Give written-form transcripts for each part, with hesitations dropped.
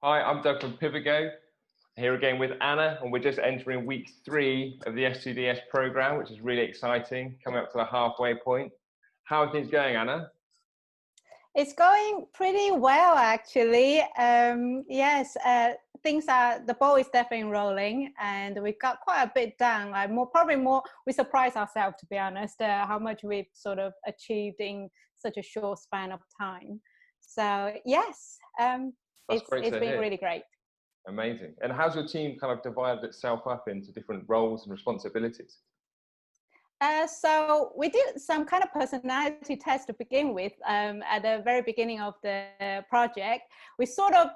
Hi, I'm Doug from Pivogo, here again with Anna, and we're just entering week 3 of the S2DS program, which is really exciting, coming up to the halfway point. How are things going, Anna? It's going pretty well, actually. Yes, the ball is definitely rolling, and we got quite a bit done. Probably more, we surprised ourselves, to be honest, how much we've sort of achieved in such a short span of time. So yes, That's great it's to been hear. really great. Amazing. And how's your team kind of divided itself up into different roles and responsibilities? So we did some kind of personality test to begin with at the very beginning of the project. We sort of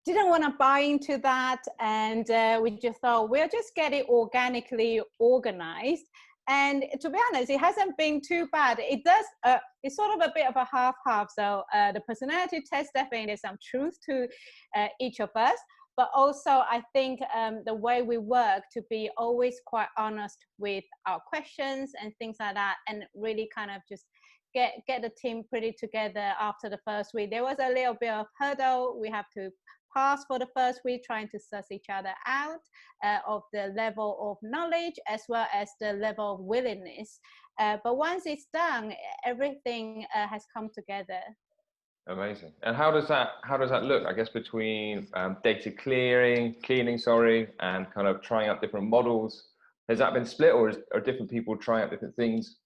didn't want to buy into that, and we just thought we'll just get it organically organized. And to be honest, it hasn't been too bad. It's sort of a bit of a half-half. So the personality test, definitely there's some truth to each of us. But also, I think the way we work to be always quite honest with our questions and things like that, and really kind of just get the team pretty together after the first week. There was a little bit of hurdle we have to pass for the first week, trying to suss each other out of the level of knowledge as well as the level of willingness. But once it's done, everything has come together. Amazing. And how does that look, I guess, between data cleaning, sorry, and kind of trying out different models? Has that been split, or are different people trying out different things?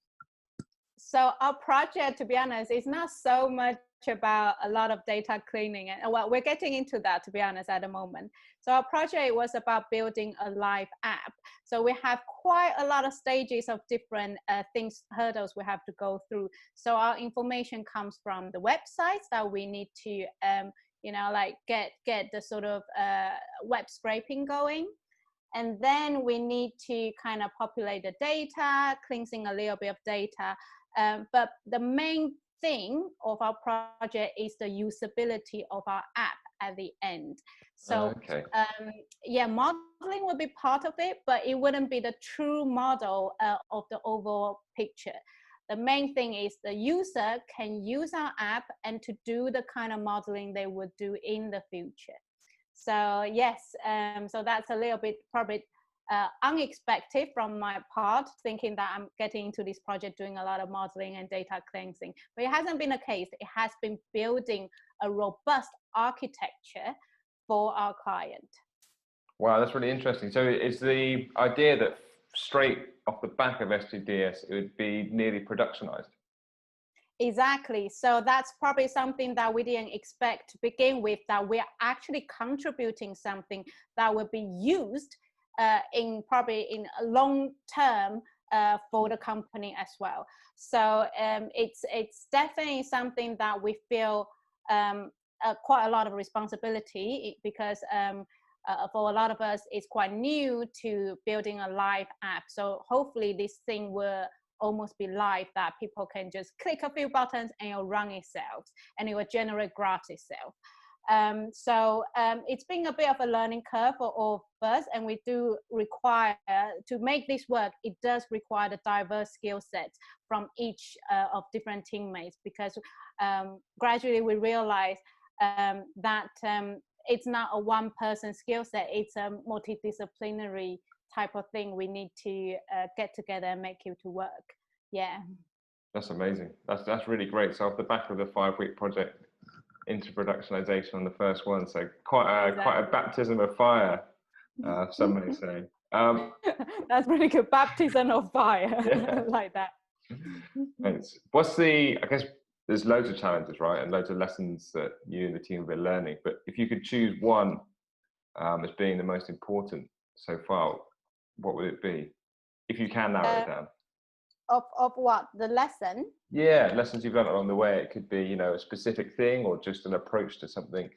So our project, to be honest, is not so much about a lot of data cleaning. And well, we're getting into that, to be honest, at the moment. So our project was about building a live app. So we have quite a lot of stages of different hurdles we have to go through. So our information comes from the websites that we need to, like get the sort of web scraping going. And then we need to kind of populate the data, cleansing a little bit of data. But the main thing of our project is the usability of our app at the end. So Okay. yeah, modeling would be part of it, but it wouldn't be the true model of the overall picture. The main thing is the user can use our app and to do the kind of modeling they would do in the future. So yes, so that's a little bit probably unexpected from my part, thinking that I'm getting into this project doing a lot of modeling and data cleansing. But it hasn't been the case. It has been building a robust architecture for our client. Wow, that's really interesting. So is the idea that straight off the back of S2DS, it would be nearly productionized? Exactly. So that's probably something that we didn't expect to begin with, that we're actually contributing something that will be used in a long term for the company as well. So it's definitely something that we feel quite a lot of responsibility, because for a lot of us, it's quite new to building a live app. So hopefully this thing will almost be live, that people can just click a few buttons and it'll run itself, and it will generate graph itself. So it's been a bit of a learning curve for all of us, and we do require, to make this work, it does require the diverse skill sets from each of different teammates, because gradually we realize that it's not a one person skill set, it's a multidisciplinary type of thing. We need to get together and make it to work. Yeah, That's amazing. That's really great. So off the back of the 5-week project into productionization on the first one, so quite a baptism of fire, some may say. That's really good. Baptism of fire. Yeah. Like that. Thanks. I guess there's loads of challenges, right, and loads of lessons that you and the team have been learning. But if you could choose one as being the most important so far, what would it be? If you can narrow it down. Of what? The lesson? Yeah, lessons you've learned along the way. It could be, a specific thing or just an approach to something.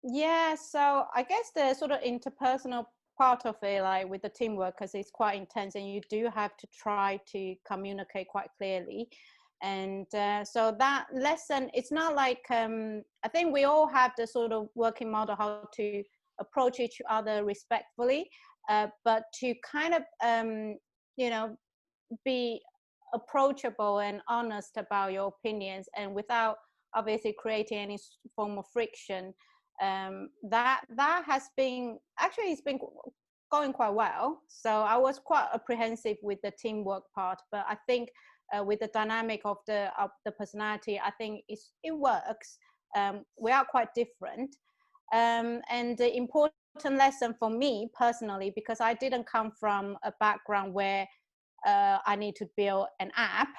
Yeah, so I guess the sort of interpersonal part of it, like with the teamwork, because it's quite intense and you do have to try to communicate quite clearly. And so that lesson, it's not like, I think we all have the sort of working model, how to approach each other respectfully, but to kind of, be approachable and honest about your opinions, and without obviously creating any form of friction. That has been actually, it's been going quite well. So I was quite apprehensive with the teamwork part, but I think with the dynamic of the personality, I think it works. We are quite different, and the important lesson for me personally, because I didn't come from a background where I need to build an app.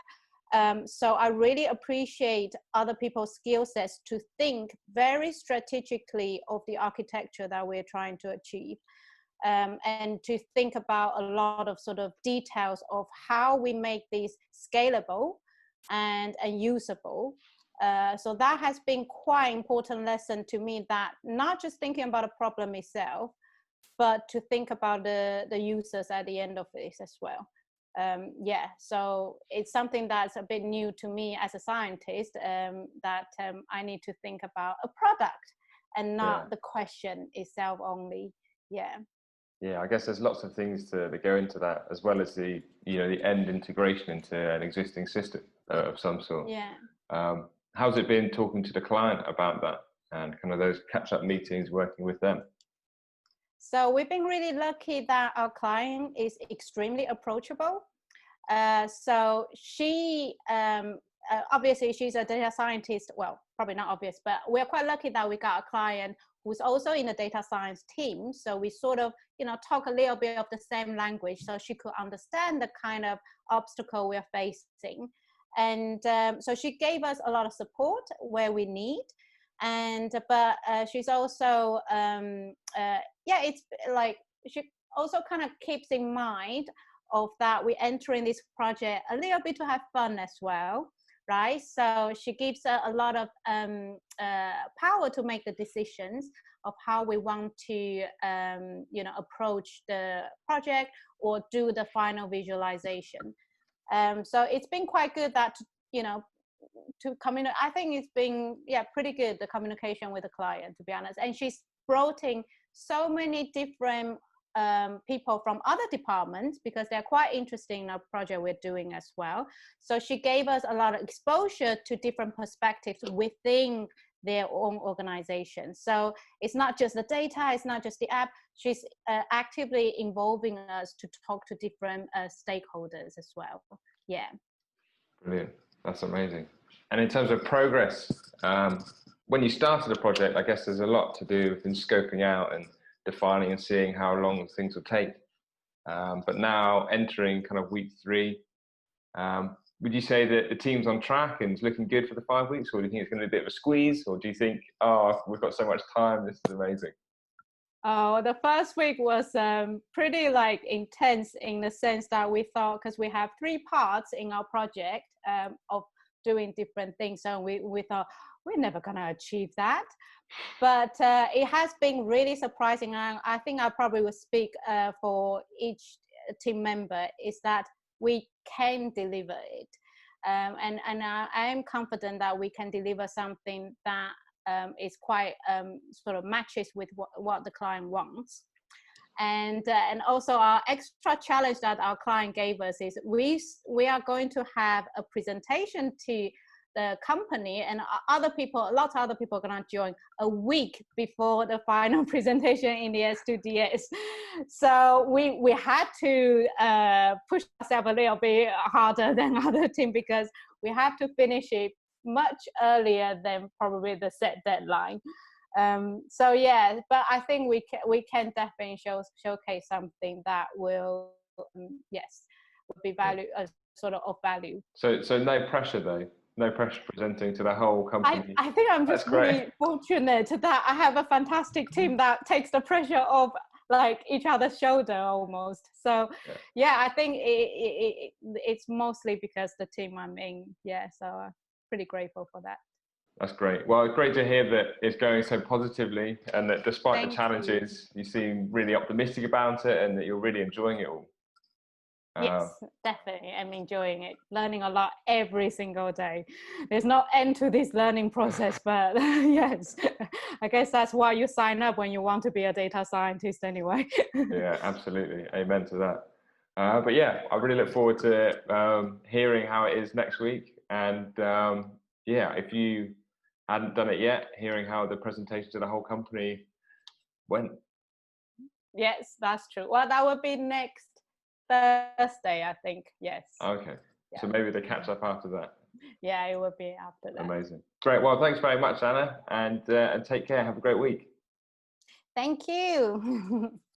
So I really appreciate other people's skill sets to think very strategically of the architecture that we're trying to achieve, and to think about a lot of sort of details of how we make these scalable and usable. So that has been quite an important lesson to me, that not just thinking about a problem itself, but to think about the users at the end of this as well. Yeah, so it's something that's a bit new to me as a scientist, that I need to think about a product and not the question itself only. Yeah. Yeah, I guess there's lots of things that go into that, as well as the the end integration into an existing system of some sort. Yeah. How's it been talking to the client about that and kind of those catch-up meetings, working with them? So we've been really lucky that our client is extremely approachable. So she, obviously she's a data scientist. Well, probably not obvious, but we're quite lucky that we got a client who's also in the data science team. So we sort of, talk a little bit of the same language, so she could understand the kind of obstacle we're facing. And so she gave us a lot of support where we need. And but she's also it's like she also kind of keeps in mind of that we're entering this project a little bit to have fun as well, right? So she gives a lot of power to make the decisions of how we want to approach the project or do the final visualization. So it's been quite good that to communicate. I think it's been pretty good, the communication with the client, to be honest. And she's brought in so many different people from other departments, because they're quite interested in our project we're doing as well. So she gave us a lot of exposure to different perspectives within their own organization. So it's not just the data, it's not just the app. She's actively involving us to talk to different stakeholders as well. Yeah. Brilliant. That's amazing. And in terms of progress, when you started the project, I guess there's a lot to do in scoping out and defining and seeing how long things will take. But now entering kind of week 3, would you say that the team's on track and it's looking good for the 5 weeks, or do you think it's going to be a bit of a squeeze, or do you think, oh, we've got so much time, this is amazing? Oh, the first week was pretty intense, in the sense that we thought, because we have 3 parts in our project of doing different things, so we thought we're never going to achieve that. But it has been really surprising, and I think I probably will speak for each team member, is that we can deliver it. And I am confident that we can deliver something that is quite sort of matches with what the client wants. And also our extra challenge that our client gave us is we are going to have a presentation to the company, and lots of other people are going to join a week before the final presentation in the S2DS. So we had to push ourselves a little bit harder than other team, because we have to finish it much earlier than probably the set deadline. So yeah, but I think we can definitely showcase something that will will be value, sort of value. So no pressure though. No pressure presenting to the whole company. I think I'm just really fortunate that I have a fantastic team that takes the pressure off each other's shoulder almost. So yeah, I think it's mostly because the team I'm in. Yeah, so I'm pretty grateful for that. That's great. Well, it's great to hear that it's going so positively, and that despite the challenges, you seem really optimistic about it, and that you're really enjoying it all. Yes, definitely. I'm enjoying it, learning a lot every single day. There's no end to this learning process, but yes, I guess that's why you sign up when you want to be a data scientist anyway. Yeah, absolutely. Amen to that. But yeah, I really look forward to hearing how it is next week. And if you hadn't done it yet, hearing how the presentation to the whole company went. Yes, that's true. Well, that would be next Thursday, I think. Yes. Okay. Yeah. So maybe they catch up after that. Yeah, it will be after that. Amazing. Great. Well, thanks very much, Anna, and take care. Have a great week. Thank you.